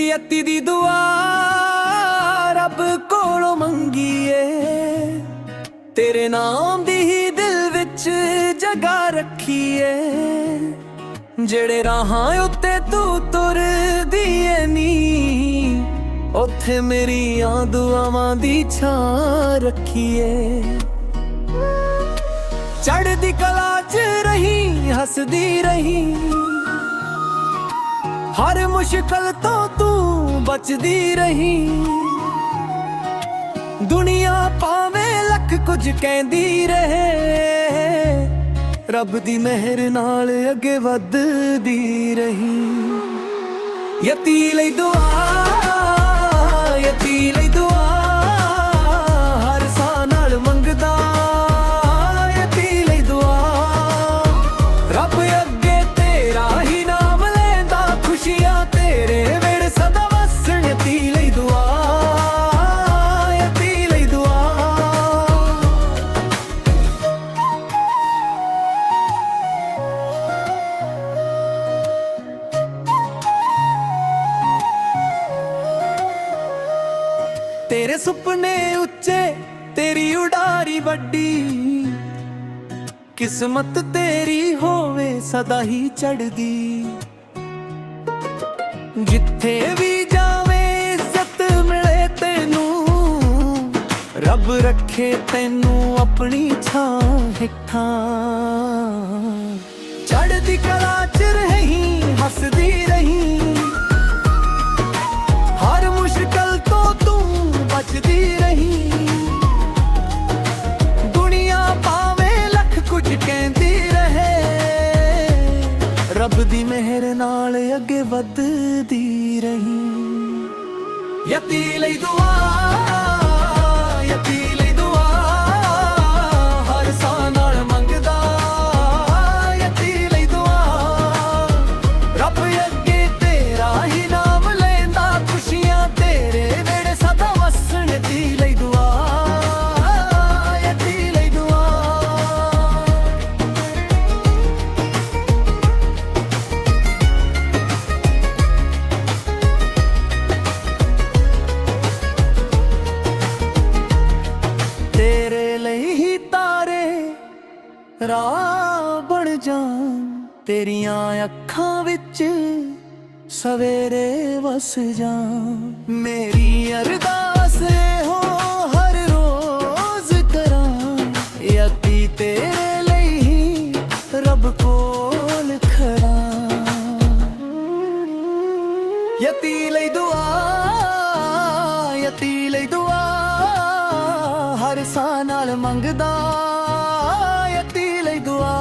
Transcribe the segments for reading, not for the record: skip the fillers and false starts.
यती दी दुआ रब कोलों मंगीए, तेरे नाम दी ही दिल विच जगा रखीए। जेड़े राहां उत्ते तू तुर दिए नी, उत्थे मेरियां दुआवां दी छां रखीए। चढ़दी कला च रही हसदी रही, हर मुश्किल तो तू बचदी रही। दुनिया पावे लख कुछ कहंदी रहे, रब दी मेहर नाल अगे वधदी रही। यती लई दुआ, यती लई दुआ, हर साह नाल मंगदा। यती लई दुआ, रब अगे तेरा ही नाम लेंदा, खुशियां तेरे वेड़ सदा वसन। यती लई दुआ, यती लई दुआ। तेरे सुपने उच्चे तेरी उडारी वड्डी, किस्मत तेरी होवे सदा ही चढ़दी। जिथे भी जावे इज्जत मिले तेनू, रब रखे तेनू अपनी छां हेठां। चढ़दी कला च रही हसदी रही, हर मुश्किल तो तू बचदी रही। दुनिया पावे लख कुछ कहंदी रहे, रब दी मेहर नाल अगे वधदी रही। यती लई दुआ, यती लई दुआ, हर साह नाल मंगदा। यती लई दुआ, रब अगे तेरा ही नाम लेंदा, खुशियां तेरे वेड़े सदा वसन। यती लई दुआ, यती लई दुआ। तेरे ਲਈ ही तारे ਰਾਹ ਬਣ ਜਾਣ, तेरियां ਅੱਖਾਂ ਵਿੱਚ सवेरे वस जां। मेरी अरदास हो हर रोज करां, यती तेरे ਲਈ ही रब कोल खड़ा। यती ਲਈ दुआ, यती ਲਈ दुआ, हर साह नाल मंगदा। यती ਲਈ दुआ,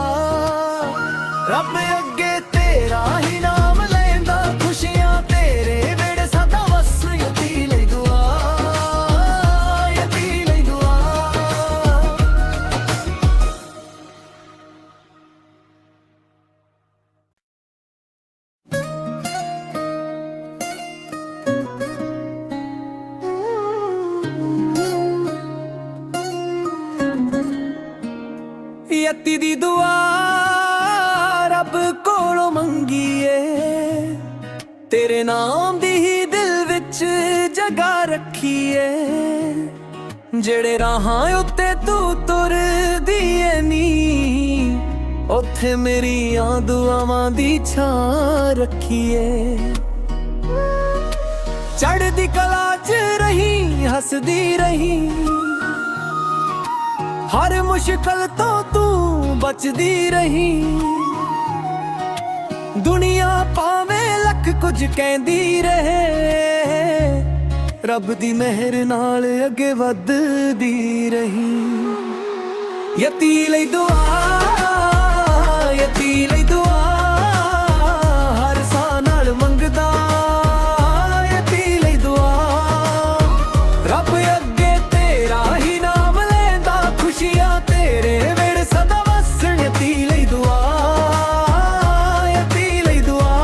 रब अगे तेरा ही नाम लेंदा, खुशियां तेरे वेड़े सदा वसन। यती ਲਈ दुआ, यती ਲਈ दुआ। यती दी दुआ रब कोलों मंगीए, तेरे नाम दी ही दिल विच जगा रखीए। जेड़े राहां उत्ते तू तुर दिए नी, उत्थे मेरियां दुआवां दी छां रखीए। चढ़दी कला च रही हसदी रही, हर मुश्किल तो तू बचदी रही। दुनिया पावे लख कुछ कहंदी रहे, रब दी मेहर नाल अगे वधदी रही। यती ਲਈ दुआ, यती ਲਈ दुआ, हर साह नाल मंगदा। यती ਲਈ दुआ, रब अगे तेरा ही नाम लेंदा, खुशियां तेरे वेड़ सदा वसन। यती ਲਈ दुआ, यती ਲਈ दुआ।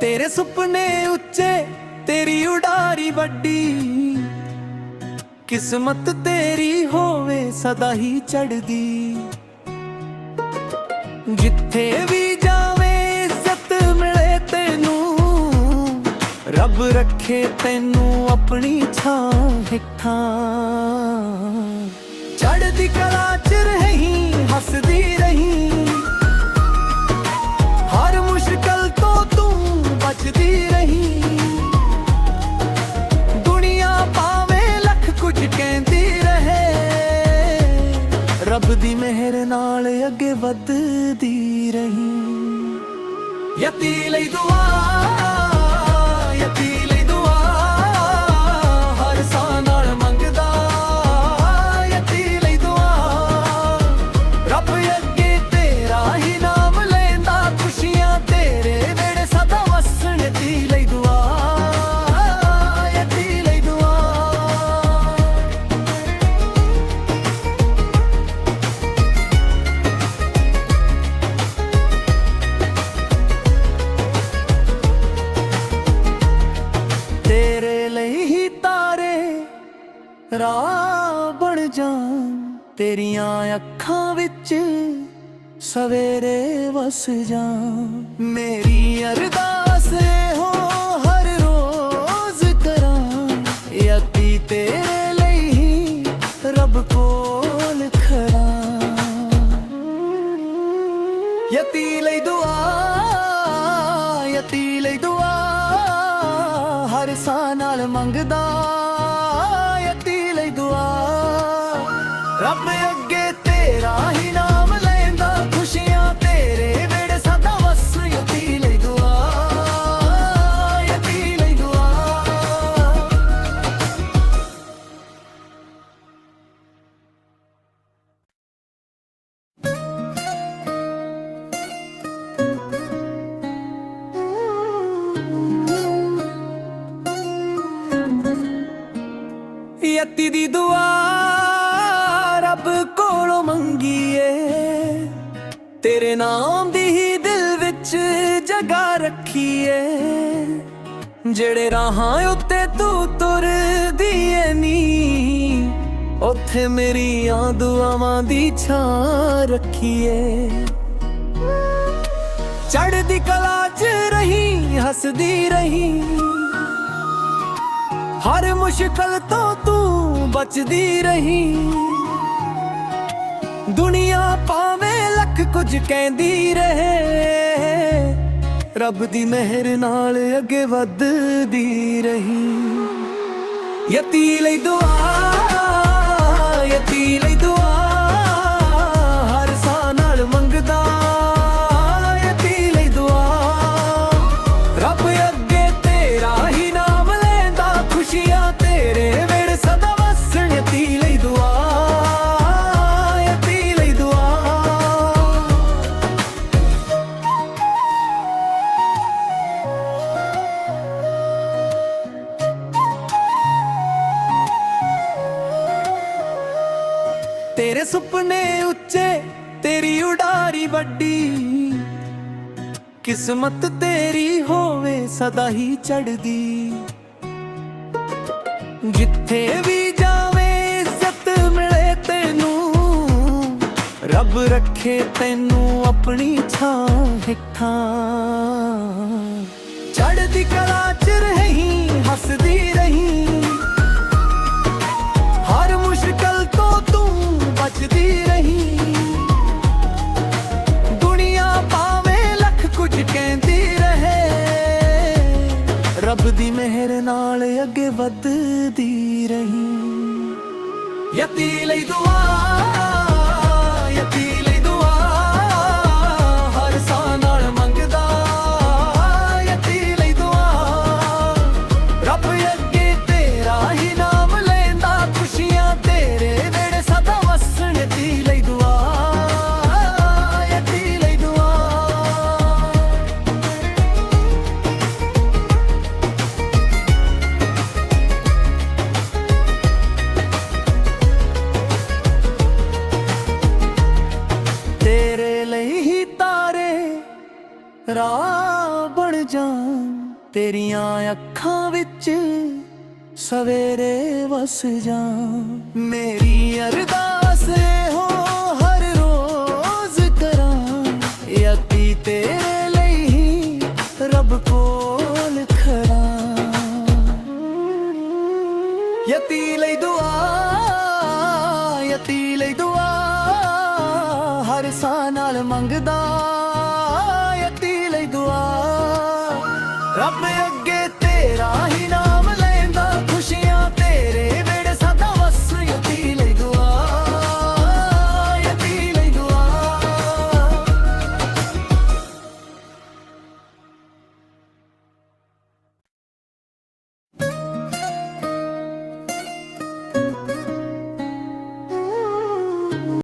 तेरे सुपने उच्चे तेरी उडारी वड्डी, किस्मत तेरी होवे सदा ही चढ़दी। जिथे भी जावे इज्जत मिले तेनू, रब रखे तेनू अपनी छां हेठां। चढ़दी कला च रही हसदी रही, हर मुश्किल तो तू बचदी रही। दुनिया पावे लख कुछ कहती रहे, रब दी मेहर नाल अगे वधदी रही। यती लई दुआ, यती लई दुआ, हर साह नाल मंगदा। यती लई दुआ, रब अगे तेरा ही नाम लेंदा, खुशियां तेरे वेड़े सदा वसन। यती लई दुआ, यती लई दुआ। तेरे ਲਈ ਹੀ ਤਾਰੇ ਰਾਹ ਬਣ ਜਾਣ, ਤੇਰੀਆਂ ਅੱਖਾਂ ਵਿੱਚ ਸਵੇਰੇ ਵਸ ਜਾਣ। ਮੇਰੀ ਅਰਦਾਸ ਹੋ ਹਰ ਰੋਜ਼ ਕਰਾਂ, ਯਤੀ ਤੇਰੇ ਲਈ ਹੀ ਰੱਬ ਕੋਲ ਖੜਾ। ਯਤੀ ਲਈ ਦੁਆ, ਯਤੀ ਲਈ ਦੁਆ, हर साह नाल मंगदा। यती लई दुआ, रब अगे तेरा ही नाम लेंदा, खुशियां तेरे वेड़े सदा वस। यती लई दुआ, यती लई दुआ। यती दी दुआ रब कोलों मंगीए, तेरे नाम दी ही दिल विच जगा रखीए। जेड़े राहां उत्ते तू तुरदी ऐ नी, उत्थे मेरियां दुआवां दी छां रखीए। चढ़दी कला च रही हसदी रही, हर मुश्किल तो तू बचदी रही। दुनिया पावे लख कुछ कहती रहे, रब दी मेहर नाल अगे वधदी रही। यती लई दुआ, यती लई दुआ, हर साह नाल मंगदा। यती लई दुआ, रब अगे तेरा ही नाम लेंदा, खुशियां तेरे वेड़े सदा वसन। यती लई दुआ, यती लई दुआ। तेरे सुपने उच्चे तेरी उडारी वड्डी, किस्मत तेरी होवे सदा ही चढ़दी। जिथे भी जावे इज्जत मिले तेनू, रब रखे तेनू अपनी छां हेठां। चढ़दी कला च रही हसदी रही, हर मुश्किल तो तू बचदी रही। दुनिया पावे लख कुछ कहती रहे, रब दी मेहर नाल अगे वधदी रही। यती लई दुआ, यती लई दुआ, हर साह नाल मंगदा। यती लई दुआ, रब अगे तेरा ही नाम लेंदा, खुशियां तेरे वेड़े सदा वसन। यती लई दुआ, यती लई दुआ। ਰਾਹ ਬਣ ਜਾਣ, ਤੇਰੀਆਂ ਅੱਖਾਂ ਵਿੱਚ ਸਵੇਰੇ ਵਸ ਜਾ। ਮੇਰੀ ਅਰਦਾਸ ਹੋ ਹਰ ਰੋਜ਼ ਕਰਾਂ, ਯਤੀ ਤੇਰੇ ਲਈ ਹੀ ਰੱਬ ਕੋਲ ਖੜਾ। ਯਤੀ ਲਈ ਦੁਆ, ਯਤੀ ਲਈ ਦੁਆ, ਹਰ ਸਾਹ ਨਾਲ ਮੰਗਦਾ, ਯਤੀ ਲਈ ਦੁਆ। ਰੱਬ